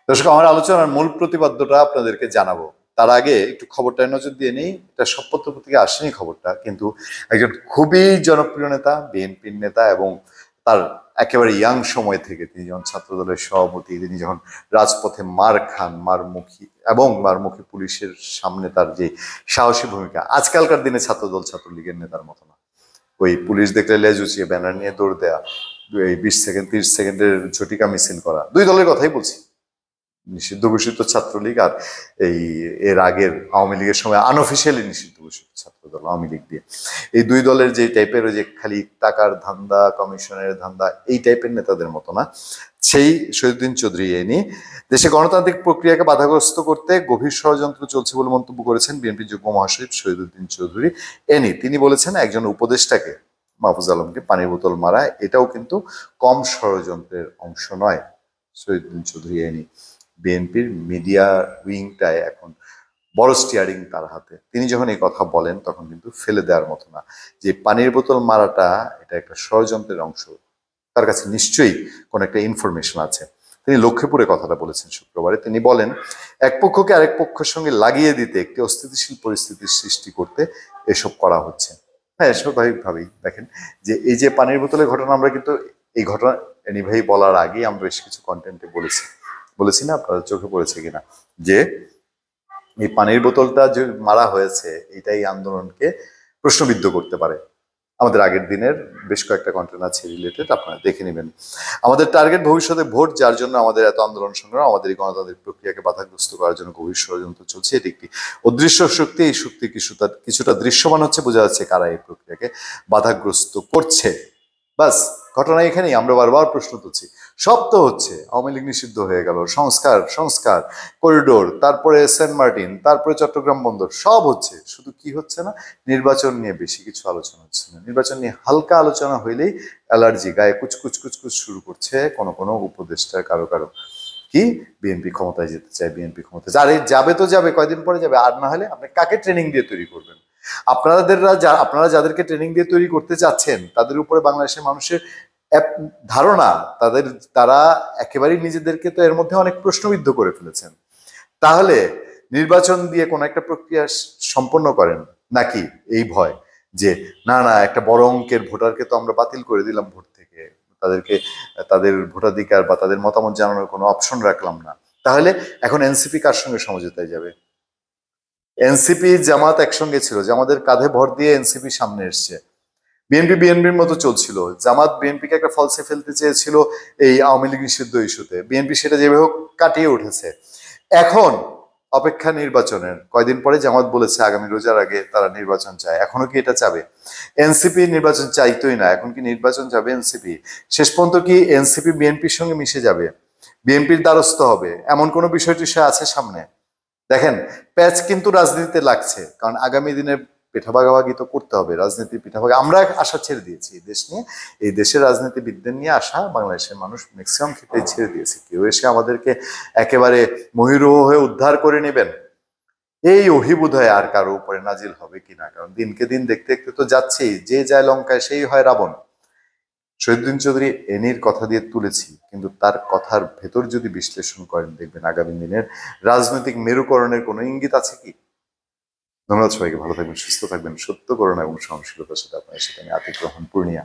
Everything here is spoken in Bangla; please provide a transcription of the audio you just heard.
দর্শক, আমার আলোচনার মূল প্রতিপাদ্যটা আপনাদেরকে জানাবো তার আগে একটু খবরটায় নজর দিয়ে নেই। এটা সব পত্রপত্রিকা আসেনি খবরটা, কিন্তু একজন খুবই জনপ্রিয় নেতা, বিএনপির নেতা, এবং তার একেবারে ইয়াং সময় থেকে তিনি যখন ছাত্রদলের সভাপতি, তিনি যখন রাজপথে মার খান, মারমুখী পুলিশের সামনে তার যে সাহসী ভূমিকা, আজকালকার দিনে ছাত্রদল ছাত্রলীগের নেতার মতো না। ওই পুলিশ দেখলে লেজ উঁচিয়ে ব্যানার নিয়ে দৌড় দেয়া, এই 20 সেকেন্ড 30 সেকেন্ডের ঝটিকা মিছিল করা, দুই দলের কথাই বলছি, নিষিদ্ধ ঘোষিত ছাত্রলীগ আর এর আগের আওয়ামী লীগের সময় আনঅফিসিয়ালি নিষিদ্ধ ঘোষিত ছাত্রদল আওয়ামী লীগ দিয়ে, এই দুই দলের যে টাইপের ওই যে খালি টাকার ধান্দা, কমিশনের ধান্দা, এই টাইপের নেতাদের মতো না। সেই শহীদুদ্দিন চৌধুরী এনি দেশে গণতান্ত্রিক প্রক্রিয়াকে বাধাগ্রস্ত করতে গভীর ষড়যন্ত্র চলছে বলে মন্তব্য করেছেন বিএনপি যুগ্ম মহাসচিব শহীদুদ্দিন চৌধুরী এনি। তিনি বলেছেন, একজন উপদেষ্টাকে, মাহফুজ আলমকে পানির বোতল মারা এটাও কিন্তু কম ষড়যন্ত্রের অংশ নয়। শহীদুদ্দিন চৌধুরী এনি। বিএনপির মিডিয়া উইংটায় এখন বড় স্টিয়ারিং তার হাতে। তিনি যখন এই কথা বলেন তখন কিন্তু ফেলে দেওয়ার মতো না যে পানির বোতল মারাটা এটা একটা ষড়যন্ত্রের অংশ। তার কাছে নিশ্চয়ই কোনো একটা ইনফরমেশন আছে। তিনি লক্ষ্মীপুরে কথাটা বলেছেন শুক্রবারে। তিনি বলেন, এক পক্ষকে আরেক পক্ষের সঙ্গে লাগিয়ে দিতে, একটি অস্থিতিশীল পরিস্থিতির সৃষ্টি করতে এসব করা হচ্ছে। হ্যাঁ, স্বাভাবিকভাবেই দেখেন যে এই যে পানির বোতলের ঘটনা, আমরা কিন্তু এই ঘটনা এনি ভাই বলার আগেই আমরা বেশ কিছু কন্টেন্টে বলেছি না, আপনার চোখে পড়েছে কিনা, যে এই পানির বোতলটা যে মারা হয়েছে এটাই আন্দোলনকে প্রশ্নবিদ্ধ করতে পারে। আমাদের আগের দিনের বেশ কয়েকটা কন্টেন্ট আছে রিলেটেড, আপনারা দেখে নেবেন। আমাদের টার্গেট ভবিষ্যতে ভোট, যার জন্য আমাদের এত আন্দোলন সংগ্রাম, আমাদের এই গণতান্ত্রিক প্রক্রিয়াকে বাধাগ্রস্ত করার জন্য গভীর ষড়যন্ত্র চলছে। এটি একটি অদৃশ্য শক্তি। এই শক্তি কিছুটা দৃশ্যমান হচ্ছে, বোঝা যাচ্ছে কারা এই প্রক্রিয়াকে বাধাগ্রস্ত করছে। বাস, ঘটনা এখানেই। আমরা বারবার প্রশ্ন তুলছি, সব তো হচ্ছে, আওয়ামী লীগ নিষিদ্ধ হয়ে গেল, সংস্কার করিডোর, তারপরে সেন্ট মার্টিন, তারপরে চট্টগ্রাম বন্দর, সব হচ্ছে, শুধু কি হচ্ছে না, নির্বাচন নিয়ে বেশি কিছু আলোচনা হচ্ছে না। নির্বাচন নিয়ে হালকা আলোচনা হইলেই অ্যালার্জি, গায়ে কুচকুচ শুরু করছে কোনো উপদেষ্টা কারো। কি বিএনপি ক্ষমতায় যেতে চায়, বিএনপি ক্ষমতায় যাবে তো যাবে, কয়দিন পরে যাবে। আর না হলে আপনি কাকে ট্রেনিং দিয়ে তৈরি করবেন? আপনারা যাদেরকে ট্রেনিং দিয়ে তৈরি করতে চাচ্ছেন তাদের উপরে বাংলাদেশের মানুষের ধারণা, তারা একেবারেই নিজেদেরকে তো এর মধ্যে অনেক প্রশ্নবিদ্ধ করে ফেলেছেন। তাহলে নির্বাচন দিয়ে কোন একটা প্রক্রিয়া সম্পন্ন করেন, নাকি এই ভয় যে না একটা বড় অঙ্কের ভোটারকে তো আমরা বাতিল করে দিলাম ভোট থেকে, তাদেরকে তাদের ভোটাধিকার বা তাদের মতামত জানানোর কোনো অপশন রাখলাম না, তাহলে এখন এনসিপি কার সঙ্গে সমঝোতায় যাবে? এনসিপি জামাত একসঙ্গে ছিল, জামাতের কাঁধে ভর দিয়ে এনসিপি সামনে এসছে। বিএনপির মতো চলছিল, জামাত বিএনপিকে একটা ফলসে ফেলতে চেয়েছিল এই আওয়ামী লীগ নিষিদ্ধ ইস্যুতে, বিএনপি সেটা যেভাবে হোক কাটিয়ে উঠেছে। এখন অপেক্ষা নির্বাচনের। কয়দিন পরে জামাত বলেছে আগামী রোজার আগে তারা নির্বাচন চায়। এখনো কি এটা চাবে? এনসিপি নির্বাচন চাইতোই না, এখন কি নির্বাচন যাবে এনসিপি? শেষ পর্যন্ত কি এনসিপি বিএনপির সঙ্গে মিশে যাবে, বিএনপির দ্বারস্থ হবে, এমন কোনো বিষয় আছে সামনে? দেখেন, প্যাচ কিন্তু রাজনীতিতে লাগছে, কারণ আগামী দিনে পিঠা ভাগাভাগি তো করতে হবে, রাজনীতির পিঠাভাগি। আমরা আশা ছেড়ে দিয়েছি এই দেশ নিয়ে, এই দেশের রাজনীতিবিদদের নিয়ে আশা বাংলাদেশের মানুষ ম্যাক্সিমাম ক্ষেত্রে ছেড়ে দিয়েছে। কেউ এসে আমাদেরকে একেবারে মহিরুহ হয়ে উদ্ধার করে নেবেন, এই অভিবোধয় আর কারো উপরে নাজিল হবে কিনা, কারণ দিনকে দিন দেখতে দেখতে তো যাচ্ছেই, যে যায় লঙ্কায় সেই হয় রাবণ। শহীদুদ্দিন চৌধুরী এনির কথা দিয়ে তুলেছি, কিন্তু তার কথার ভেতর যদি বিশ্লেষণ করেন দেখবেন আগামী দিনের রাজনৈতিক মেরুকরণের কোনো ইঙ্গিত আছে কি? ধন্যবাদ সবাইকে, ভালো থাকবেন, সুস্থ থাকবেন, সত্য করুণা এবং সহনশীলতার সাথে আপনার সাথে আমি আতিক রহমান পূর্ণিয়া।